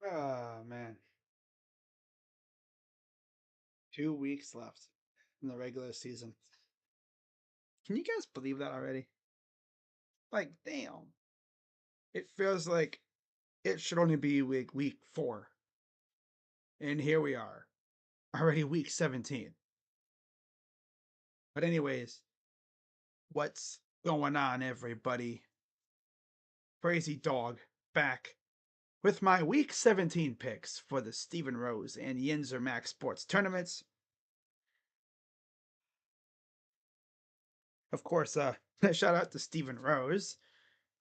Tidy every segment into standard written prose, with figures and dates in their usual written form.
Oh man, 2 weeks left in the regular season. Can you guys believe that already? Like, damn. It feels like it should only be week 4, and here we are, already week 17. But anyways, what's going on, everybody? Crazy Dog back with my week 17 picks for the Stephen Rose and Yinzer Max Sports tournaments. Of course, shout out to Stephen Rose,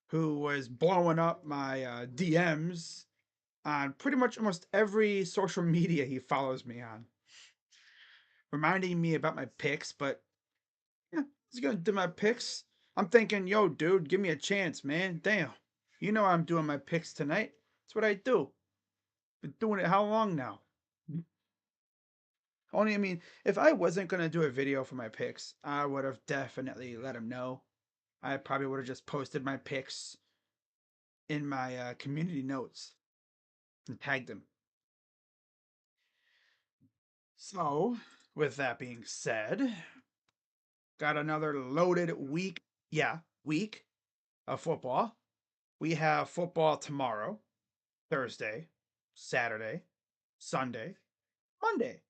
who was blowing up my DMs on pretty much almost every social media he follows me on, reminding me about my picks. But yeah, he's gonna do my picks. I'm thinking, yo, dude, give me a chance, man. Damn, you know I'm doing my picks tonight. That's what I do. Been doing it how long now? Only, I mean, if I wasn't gonna do a video for my picks, I would have definitely let him know. I probably would have just posted my picks in my community notes and tagged him. So, with that being said, got another loaded week. Yeah, week of football. We have football tomorrow, Thursday, Saturday, Sunday, Monday.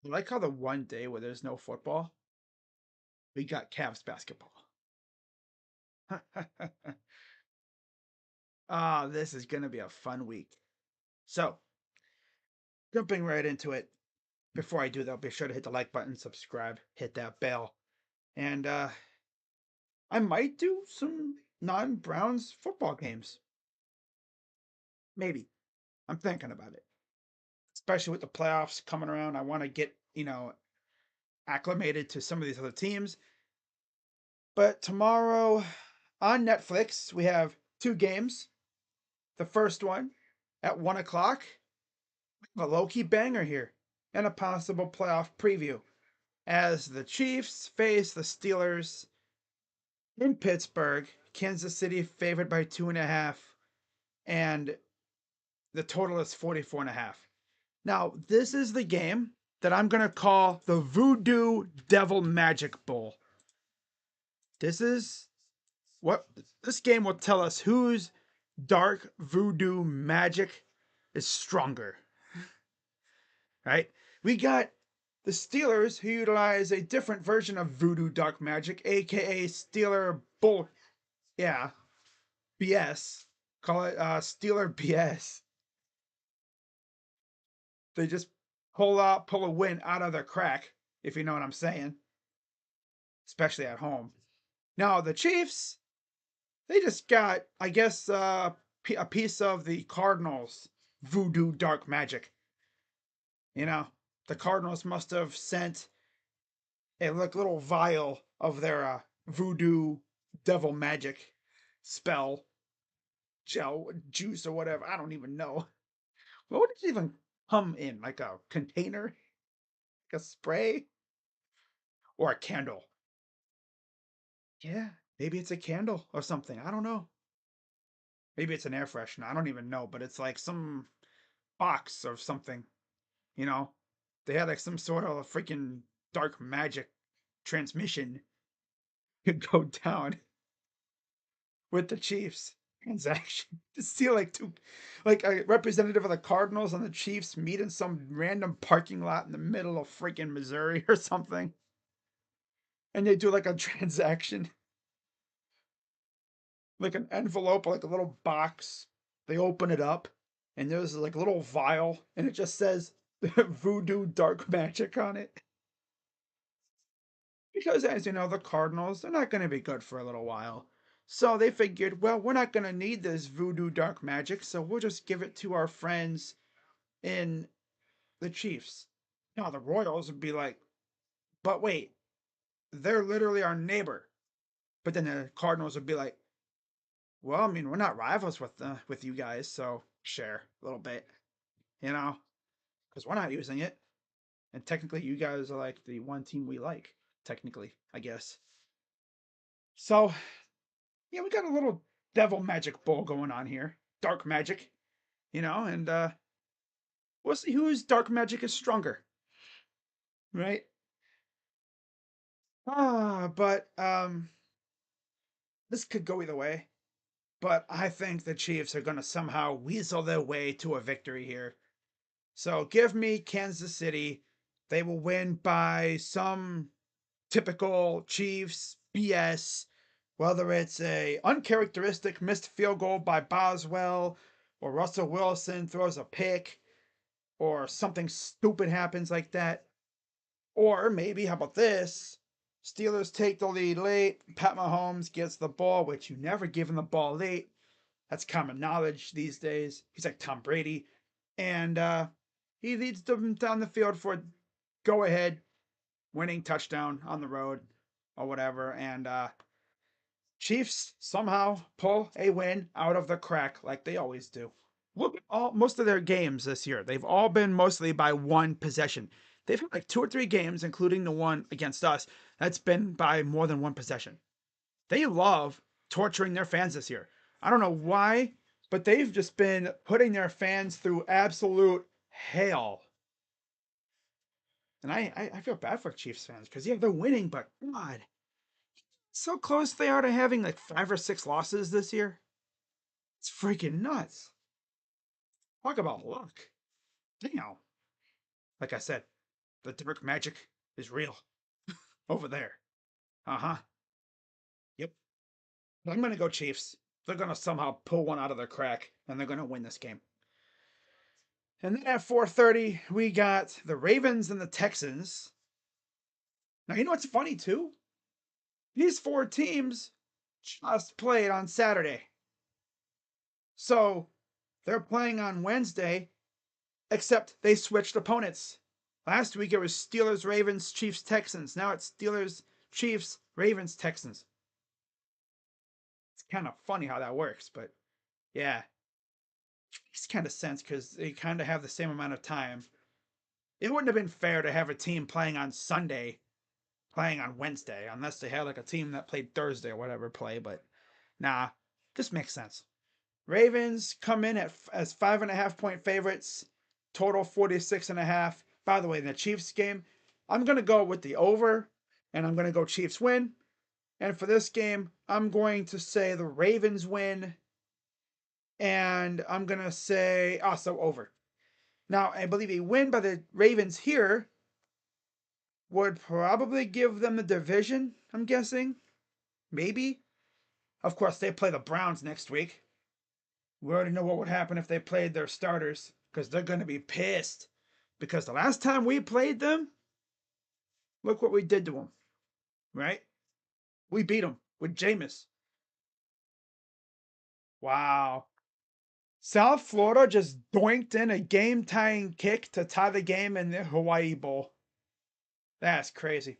I like how the one day where there's no football, we got Cavs basketball. Ah, this is going to be a fun week. So, jumping right into it. Before I do that, be sure to hit the like button, subscribe, hit that bell. And I might do some non-Browns football games. Maybe. I'm thinking about it. Especially with the playoffs coming around, I want to get, acclimated to some of these other teams. But tomorrow on Netflix, we have 2 games. The first one at 1 o'clock, a low-key banger here, and a possible playoff preview as the Chiefs face the Steelers in Pittsburgh. Kansas City favored by 2.5, and the total is 44.5. Now, this is the game that I'm going to call the Voodoo Devil Magic Bowl. This is what this game will tell us whose dark voodoo magic is stronger. Right? We got the Steelers who utilize a different version of voodoo dark magic, aka Steeler Bull. Yeah, BS. Call it Steeler BS. They just pull a win out of the crack, if you know what I'm saying, especially at home. Now the Chiefs, they just got, I guess, a piece of the Cardinals' voodoo dark magic. You know, the Cardinals must have sent a little vial of their voodoo devil magic spell gel juice or whatever. I don't even know. What would it even come in? Like a container, like a spray, or a candle? Yeah, maybe it's a candle or something. I don't know. Maybe it's an air freshener. I don't even know, but it's like some box or something. You know, they had like some sort of freaking dark magic transmission could go down with the Chiefs transaction to see like a representative of the Cardinals and the Chiefs meet in some random parking lot in the middle of freaking Missouri or something, and they do like a transaction, like an envelope, like a little box. They open it up, and there's like a little vial, and it just says "Voodoo Dark Magic" on it. Because, as you know, the Cardinals, they're not going to be good for a little while. So they figured, well, we're not going to need this voodoo dark magic, so we'll just give it to our friends in the Chiefs. Now, the Royals would be like, but wait, they're literally our neighbor. But then the Cardinals would be like, well, I mean, we're not rivals with you guys, so share a little bit, you know, because we're not using it. And technically, you guys are like the one team we like, technically, I guess. So, yeah, we got a little devil magic bowl going on here. dark magic, and we'll see whose dark magic is stronger, right? But this could go either way. But I think the Chiefs are going to somehow weasel their way to a victory here. So give me Kansas City. They will win by some typical Chiefs BS, whether it's a uncharacteristic missed field goal by Boswell, or Russell Wilson throws a pick, or something stupid happens like that. Or maybe, how about this? Steelers take the lead late. Pat Mahomes gets the ball, which you never give him the ball late. That's common knowledge these days. He's like Tom Brady. And he leads them down the field for a go ahead winning touchdown on the road or whatever. And Chiefs somehow pull a win out of the crack like they always do. Look at most of their games this year. They've all been mostly by one possession. They've had like 2 or 3 games, including the one against us, that's been by more than one possession. They love torturing their fans this year. I don't know why, but they've just been putting their fans through absolute hell. And I feel bad for Chiefs fans because, yeah, they're winning, but God, so close they are to having like 5 or 6 losses this year. It's freaking nuts. Talk about luck. Damn. Like I said, the dark magic is real over there. Uh huh. Yep. But I'm going to go Chiefs. They're going to somehow pull one out of their crack, and they're going to win this game. And then at 4:30, we got the Ravens and the Texans. Now, you know what's funny, too? These 4 teams just played on Saturday. So they're playing on Wednesday, except they switched opponents. Last week it was Steelers, Ravens, Chiefs, Texans. Now it's Steelers, Chiefs, Ravens, Texans. It's kind of funny how that works, but yeah. It makes kind of sense because they kind of have the same amount of time. It wouldn't have been fair to have a team playing on Sunday playing on Wednesday, unless they had like a team that played Thursday or whatever play, but nah, this makes sense. Ravens come in as 5.5 point favorites, total 46.5. By the way, in the Chiefs game, I'm going to go with the over, and I'm going to go Chiefs win. And for this game, I'm going to say the Ravens win, and I'm going to say also over. Now, I believe a win by the Ravens here would probably give them the division, I'm guessing. Maybe. Of course, they play the Browns next week. We already know what would happen if they played their starters, because they're going to be pissed. Because the last time we played them, look what we did to them, right? We beat them with Jameis. Wow. South Florida just doinked in a game-tying kick to tie the game in the Hawaii Bowl. That's crazy.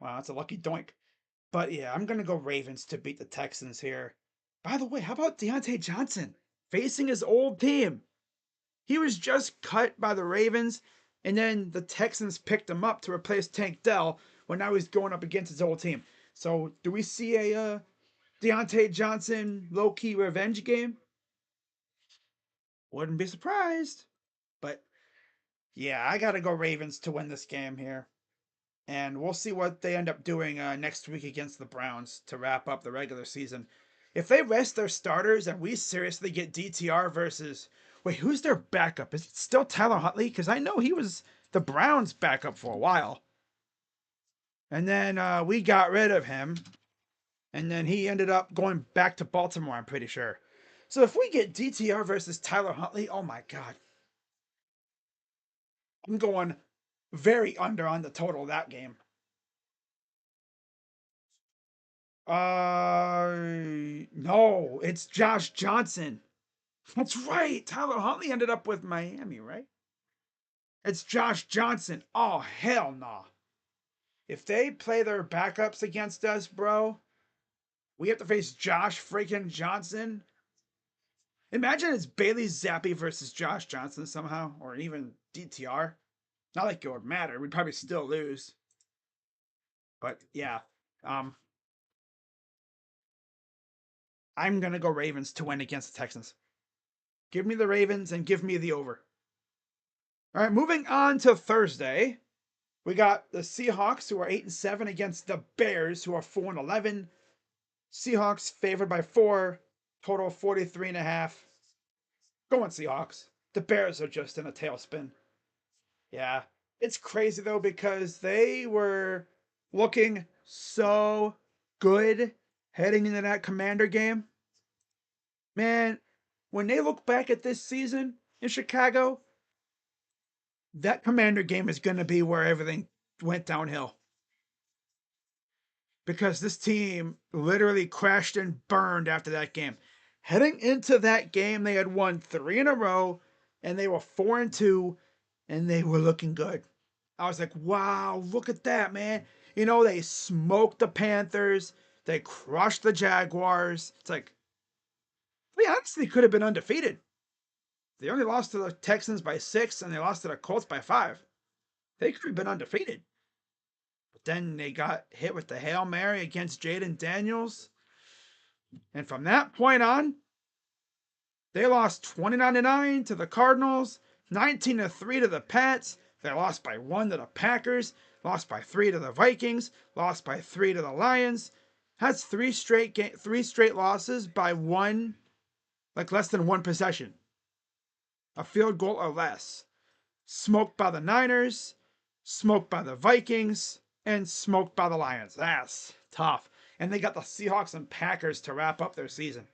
Wow, that's a lucky doink. But yeah, I'm going to go Ravens to beat the Texans here. By the way, how about Deontay Johnson facing his old team? He was just cut by the Ravens, and then the Texans picked him up to replace Tank Dell when now he's going up against his old team. So, do we see a Deontay Johnson low-key revenge game? Wouldn't be surprised. But yeah, I gotta go Ravens to win this game here. And we'll see what they end up doing next week against the Browns to wrap up the regular season. If they rest their starters and we seriously get DTR versus. Wait, who's their backup? Is it still Tyler Huntley? Because I know he was the Browns' backup for a while. And then we got rid of him. And then he ended up going back to Baltimore, I'm pretty sure. So if we get DTR versus Tyler Huntley, oh my God. I'm going very under on the total that game. No, it's Josh Johnson. That's right. Tyler Huntley ended up with Miami, right? It's Josh Johnson. Oh, hell no. Nah. If they play their backups against us, bro, we have to face Josh freaking Johnson. Imagine it's Bailey Zappi versus Josh Johnson somehow, or even DTR. Not like it would matter. We'd probably still lose. But yeah, um, I'm going to go Ravens to win against the Texans. Give me the Ravens and give me the over. All right, moving on to Thursday. We got the Seahawks, who are 8-7, against the Bears, who are 4-11. Seahawks favored by 4, total 43.5. Going Seahawks. The Bears are just in a tailspin. Yeah. It's crazy though because they were looking so good heading into that Commander game. Man, when they look back at this season in Chicago, that Commander game is going to be where everything went downhill. Because this team literally crashed and burned after that game. Heading into that game, they had won 3 in a row and they were 4-2 and they were looking good. I was like, wow, look at that, man. You know, they smoked the Panthers, they crushed the Jaguars. It's like, they honestly could have been undefeated. They only lost to the Texans by 6 and they lost to the Colts by 5. They could have been undefeated. But then they got hit with the Hail Mary against Jaden Daniels. And from that point on, they lost 29-9 to the Cardinals, 19-3 to the Pats. They lost by 1 to the Packers, lost by 3 to the Vikings, lost by 3 to the Lions. That's three straight losses by one, like less than one possession. A field goal or less. Smoked by the Niners, smoked by the Vikings, and smoked by the Lions. That's tough. And they got the Seahawks and Packers to wrap up their season.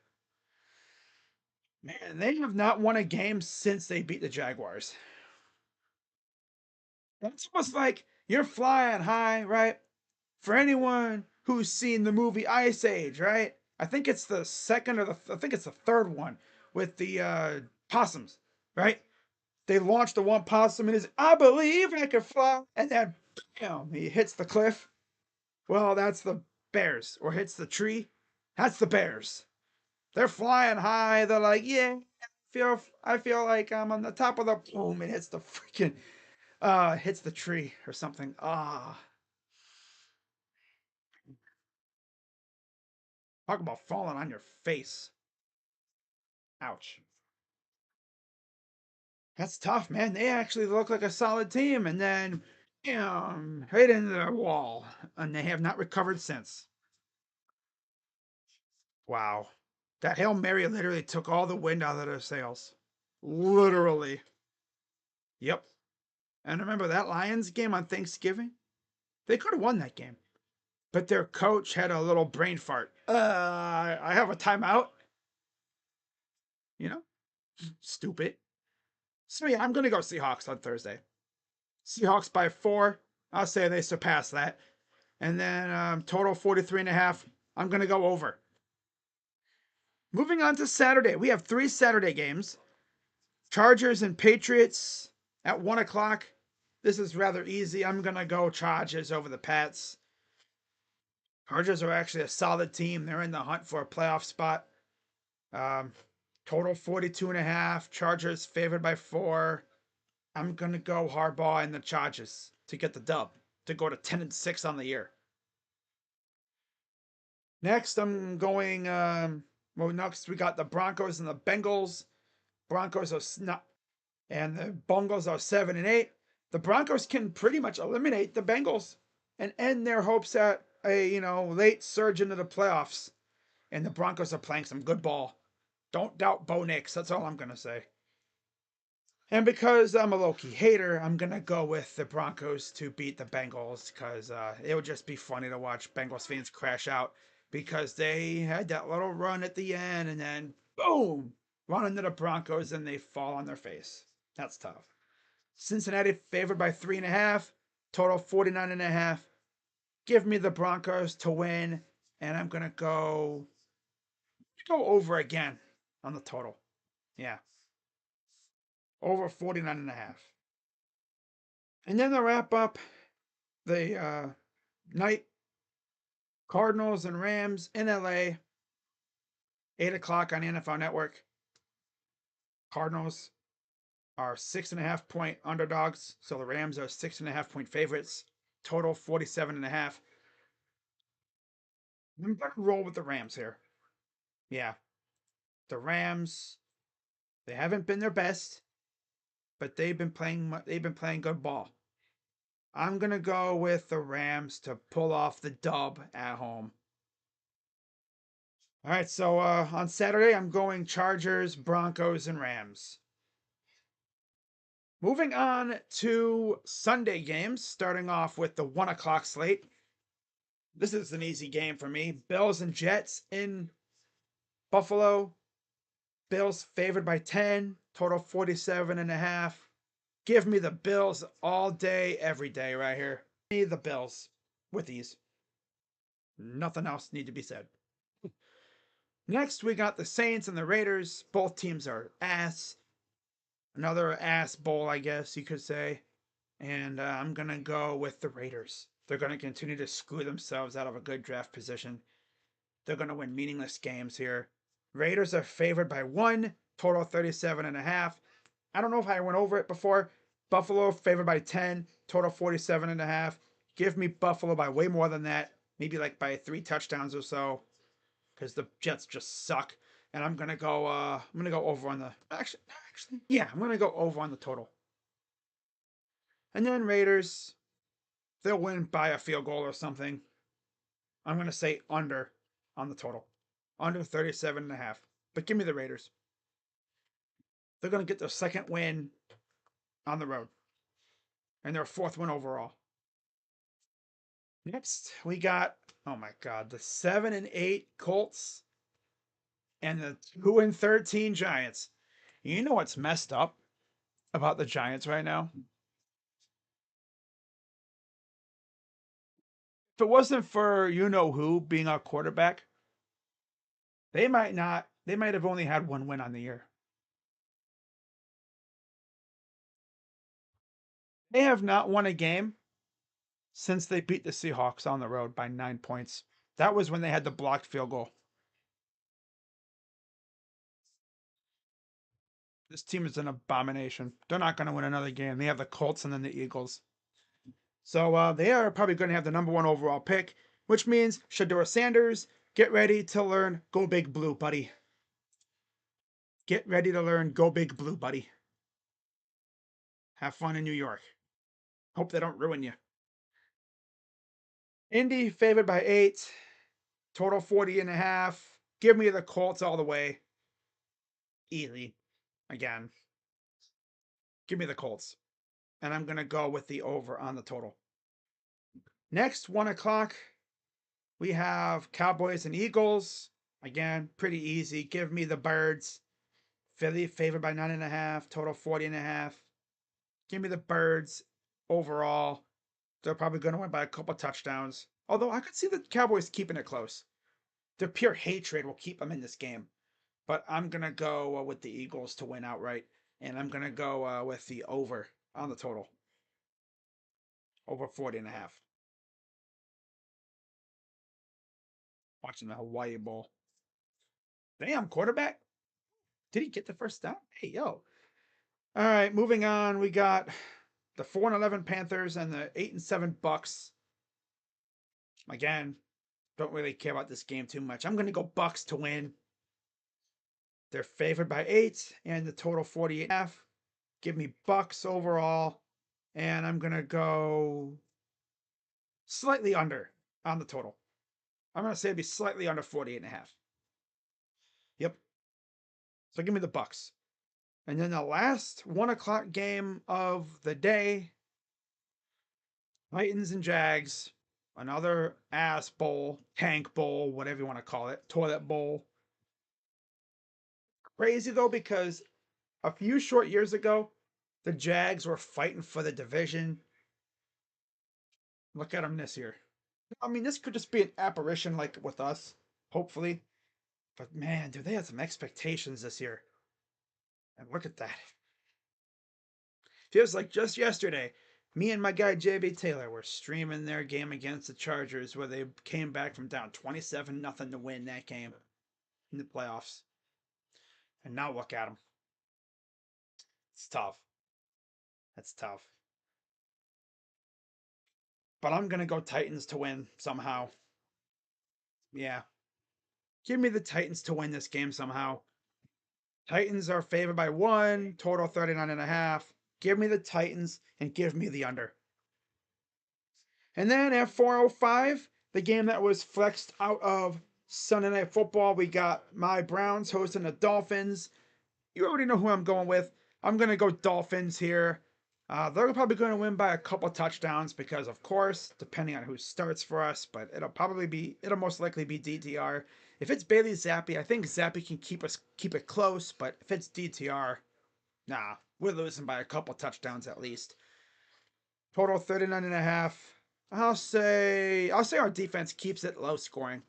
Man, they have not won a game since they beat the Jaguars. It's almost like you're flying high, right? For anyone who's seen the movie Ice Age, right? I think it's the second or I think it's the third one with the possums, right? They launch the one possum and is, I believe I can fly, and then bam, he hits the cliff. Well, that's the Bears, or hits the tree. That's the Bears. They're flying high. They're like, yeah, I feel like I'm on the top of the boom. It hits the freaking hits the tree or something. Talk about falling on your face. Ouch. That's tough, man. They actually look like a solid team, and then right into the wall, and they have not recovered since. Wow. That Hail Mary literally took all the wind out of their sails. Literally. Yep. And remember that Lions game on Thanksgiving? They could have won that game. But their coach had a little brain fart. I have a timeout. You know? Stupid. So yeah, I'm gonna go Seahawks on Thursday. Seahawks by 4. I'll say they surpass that. And then total 43.5. I'm gonna go over. Moving on to Saturday. We have 3 Saturday games. Chargers and Patriots at 1 o'clock. This is rather easy. I'm gonna go Chargers over the Pats. Chargers are actually a solid team. They're in the hunt for a playoff spot. Um, total 42.5. Chargers favored by 4. I'm going to go Harbaugh and the Chargers to get the dub, to go to 10-6 on the year. Next, I'm going, next we got the Broncos and the Bengals. Broncos are not, and the Bengals are 7-8. The Broncos can pretty much eliminate the Bengals and end their hopes at a, late surge into the playoffs. And the Broncos are playing some good ball. Don't doubt Bo Nix. That's all I'm going to say. And because I'm a low-key hater, I'm going to go with the Broncos to beat the Bengals because it would just be funny to watch Bengals fans crash out because they had that little run at the end and then boom, run into the Broncos and they fall on their face. That's tough. Cincinnati favored by 3.5, total 49.5. Give me the Broncos to win, and I'm going to go over again on the total. Yeah. Over 49.5. And then to wrap up the night, Cardinals and Rams in LA, 8 o'clock on NFL Network. Cardinals are 6.5-point underdogs, so the Rams are 6.5-point favorites. Total 47.5. I'm going to roll with the Rams here. Yeah, the Rams, they haven't been their best, but they've been playing good ball. I'm gonna go with the Rams to pull off the dub at home. All right, so on Saturday I'm going Chargers, Broncos, and Rams. Moving on to Sunday games, starting off with the 1 o'clock slate. This is an easy game for me. Bills and Jets in Buffalo. Bills favored by 10, total 47.5. Give me the Bills all day, every day, right here. Give me the Bills with ease. Nothing else need to be said. Next, we got the Saints and the Raiders. Both teams are ass. Another ass bowl, I guess you could say. And I'm going to go with the Raiders. They're going to continue to screw themselves out of a good draft position. They're going to win meaningless games here. Raiders are favored by 1, total 37.5. I don't know if I went over it before. Buffalo favored by 10, total 47.5. Give me Buffalo by way more than that. Maybe like by 3 touchdowns or so. Because the Jets just suck. And I'm gonna go over on the actually yeah, I'm gonna go over on the total. And then Raiders, they'll win by a field goal or something. I'm gonna say under on the total. Under 37.5. But give me the Raiders. They're gonna get their second win on the road. And their fourth win overall. Next, we got, oh my god, the 7-8 Colts and the 2-13 Giants. You know what's messed up about the Giants right now? If it wasn't for you know who being our quarterback, they might have only had one win on the year. They have not won a game since they beat the Seahawks on the road by 9 points. That was when they had the blocked field goal. This team is an abomination. They're not going to win another game. They have the Colts and then the Eagles. So they are probably going to have the number 1 overall pick, which means Shador Sanders, get ready to learn Go Big Blue, buddy. Get ready to learn Go Big Blue, buddy. Have fun in New York. Hope they don't ruin you. Indy favored by 8, total 40.5. Give me the Colts all the way. Easy. Again. Give me the Colts. And I'm going to go with the over on the total. Next, 1 o'clock, we have Cowboys and Eagles. Again, pretty easy. Give me the Birds. Philly favored by 9.5, total 40.5. Give me the Birds overall. They're probably going to win by a couple touchdowns. Although I could see the Cowboys keeping it close. Their pure hatred will keep them in this game. But I'm going to go with the Eagles to win outright. And I'm going to go with the over on the total. Over 40.5. Watching the Hawaii Bowl. Damn, quarterback. Did he get the first down? Hey, yo. All right, moving on. We got the 4-11 Panthers and the 8-7 Bucks. Again, don't really care about this game too much. I'm going to go Bucks to win. They're favored by 8 and the total 48.5. Give me Bucks overall. And I'm going to go slightly under on the total. I'm going to say it'd be slightly under 48.5. Yep. So give me the Bucks. And then the last 1 o'clock game of the day, Titans and Jags. Another ass bowl, tank bowl, whatever you want to call it, toilet bowl. Crazy though, because a few short years ago, the Jags were fighting for the division. Look at them this year. I mean, this could just be an apparition like with us, hopefully. But man, do they have some expectations this year? And look at that. Feels like just yesterday, me and my guy JB Taylor were streaming their game against the Chargers where they came back from down 27-0 to win that game in the playoffs. And now look at them. It's tough. That's tough. But I'm going to go Titans to win somehow. Yeah. Give me the Titans to win this game somehow. Titans are favored by 1, total 39.5. Give me the Titans and give me the under. And then at 4:05, the game that was flexed out of Sunday Night Football, we got my Browns hosting the Dolphins. You already know who I'm going with. I'm going to go Dolphins here. They're probably going to win by a couple touchdowns because, of course, depending on who starts for us, but it'll most likely be DTR. If it's Bailey Zappi, I think Zappi can keep it close, but if it's DTR, nah, we're losing by a couple touchdowns at least. Total 39.5. I'll say our defense keeps it low scoring.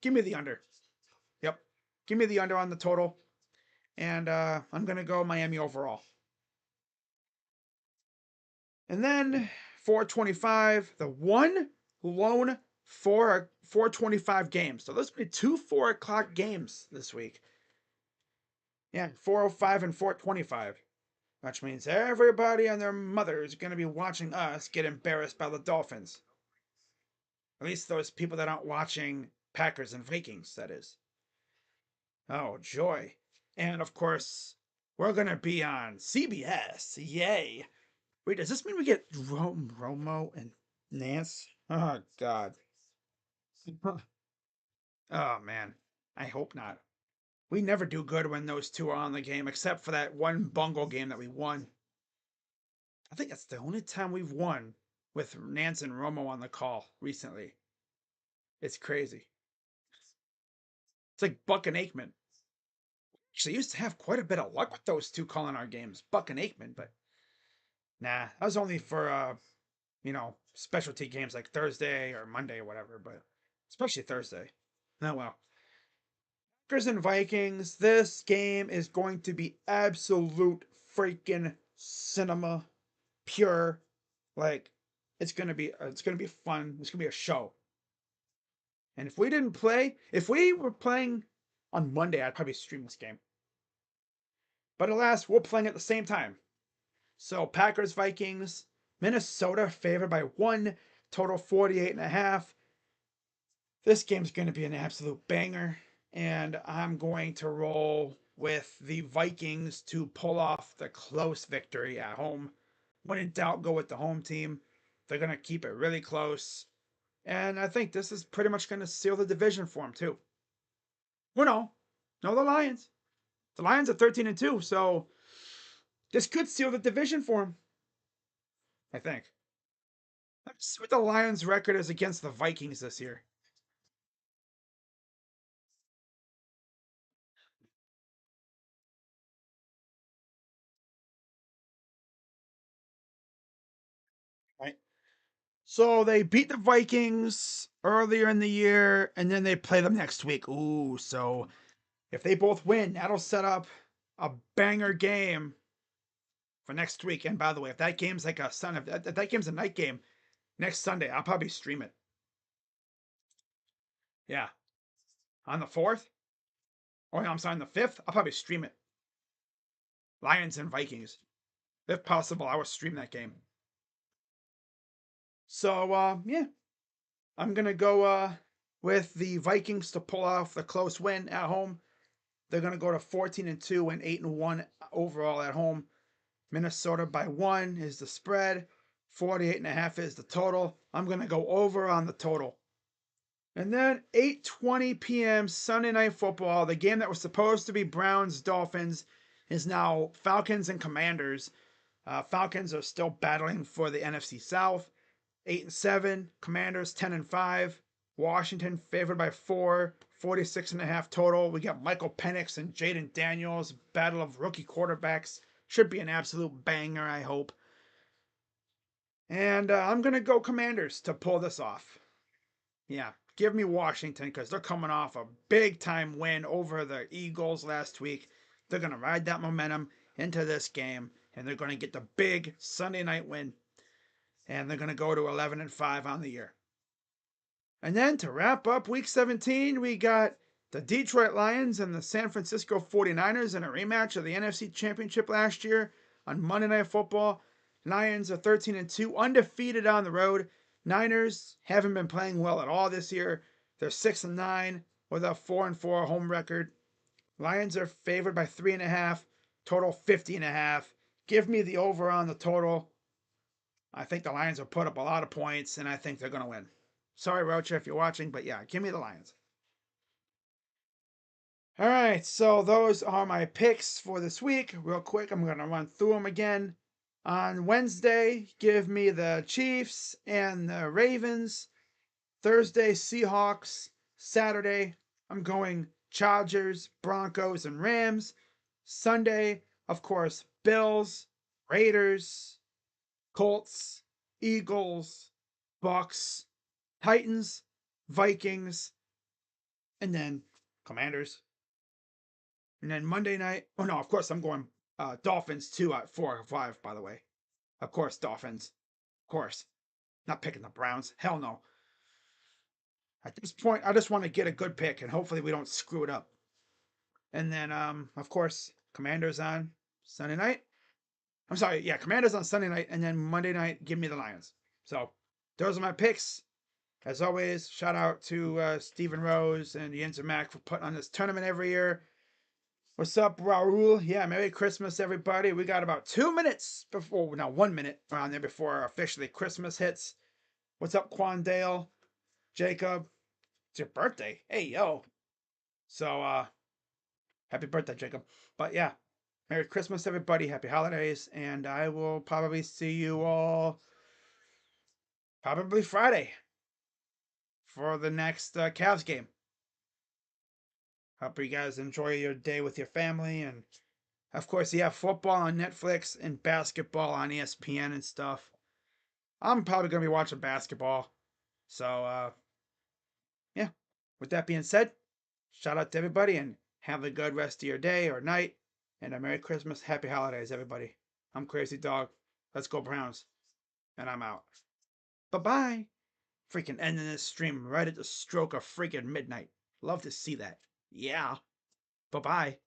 Give me the under. Yep. Give me the under on the total. And I'm gonna go Miami overall. And then 425, the one lone 425 games. So those will be 2 4 o'clock games this week. Yeah, 405 and 425. Which means everybody and their mother is going to be watching us get embarrassed by the Dolphins. At least those people that aren't watching Packers and Vikings, that is. Oh, joy. And of course, we're going to be on CBS. Yay. Wait, does this mean we get Romo and Nance? Oh, God. Oh, man. I hope not. We never do good when those two are on the game, except for that one bungle game that we won. I think that's the only time we've won with Nance and Romo on the call recently. It's crazy. It's like Buck and Aikman. Actually, used to have quite a bit of luck with those two calling our games, Buck and Aikman, but nah, that was only for specialty games like Thursday or Monday or whatever, but especially Thursday. Oh well. Packers and Vikings, this game is going to be absolute freaking cinema, pure. Like it's gonna be fun. It's gonna be a show. And if we were playing on Monday, I'd probably stream this game. But alas, we're playing at the same time. So Packers, Vikings, Minnesota favored by 1, total 48.5. This game's going to be an absolute banger. And I'm going to roll with the Vikings to pull off the close victory at home. When in doubt, go with the home team. They're going to keep it really close. And I think this is pretty much going to seal the division for them, too. Well, no, the Lions. The Lions are 13-2, so this could seal the division for them. I think. Let's see what the Lions' record is against the Vikings this year. Right. So they beat the Vikings earlier in the year, and then they play them next week. Ooh, so if they both win, that'll set up a banger game for next week. And by the way, if that game's like a if that game's a night game next Sunday, I'll probably stream it. Yeah, on the 4th. Oh, I'm sorry, on the 5th. I'll probably stream it. Lions and Vikings. If possible, I will stream that game. So yeah, I'm gonna go with the Vikings to pull off the close win at home. They're gonna go to 14-2 and 8-1 overall at home. Minnesota by 1 is the spread. 48.5 is the total. I'm gonna go over on the total. And then 8:20 p.m. Sunday Night Football, the game that was supposed to be Browns Dolphins is now Falcons and Commanders. Falcons are still battling for the NFC South. 8-7. Commanders 10-5. Washington favored by 4. 46.5 total. We got Michael Penix and Jaden Daniels. Battle of rookie quarterbacks. Should be an absolute banger, I hope. And I'm going to go Commanders to pull this off. Yeah, give me Washington because they're coming off a big time win over the Eagles last week. They're going to ride that momentum into this game, and they're going to get the big Sunday night win. And they're going to go to 11-5 on the year. And then to wrap up week 17, we got the Detroit Lions and the San Francisco 49ers in a rematch of the NFC Championship last year on Monday Night Football. Lions are 13-2, undefeated on the road. Niners haven't been playing well at all this year. They're 6-9. with a 4-4 home record. Lions are favored by 3.5. Total 50.5. Give me the over on the total. I think the Lions will put up a lot of points, and I think they're going to win. Sorry, Rocha, if you're watching, but yeah, give me the Lions. All right, so those are my picks for this week. Real quick, I'm going to run through them again. On Wednesday, give me the Chiefs and the Ravens. Thursday, Seahawks. Saturday, I'm going Chargers, Broncos, and Rams. Sunday, of course, Bills, Raiders, Colts, Eagles, Bucks, Titans, Vikings, and then Commanders. And then Monday night, oh no, of course I'm going Dolphins too at 4 or 5, by the way. Of course, Dolphins. Of course. Not picking the Browns. Hell no. At this point, I just want to get a good pick and hopefully we don't screw it up. And then of course, Commanders on Sunday night. I'm sorry, yeah, Commanders on Sunday night, and then Monday night, give me the Lions. So those are my picks. As always, shout out to Stephen Rose and Yinzer Mac for putting on this tournament every year. What's up, Raul? Yeah, Merry Christmas, everybody. We got about 2 minutes before, now 1 minute around there before officially Christmas hits. What's up, Quandale? Jacob? It's your birthday. Hey, yo. So, happy birthday, Jacob. But yeah, Merry Christmas, everybody. Happy holidays. And I will probably see you all probably Friday for the next Cavs game. Hope you guys enjoy your day with your family. And of course, you have football on Netflix and basketball on ESPN and stuff. I'm probably going to be watching basketball. So, yeah. With that being said, shout out to everybody and have a good rest of your day or night. And a Merry Christmas, Happy Holidays, everybody. I'm Crazy Dog. Let's go Browns. And I'm out. Bye-bye. Freaking ending this stream right at the stroke of freaking midnight. Love to see that. Yeah. Bye-bye.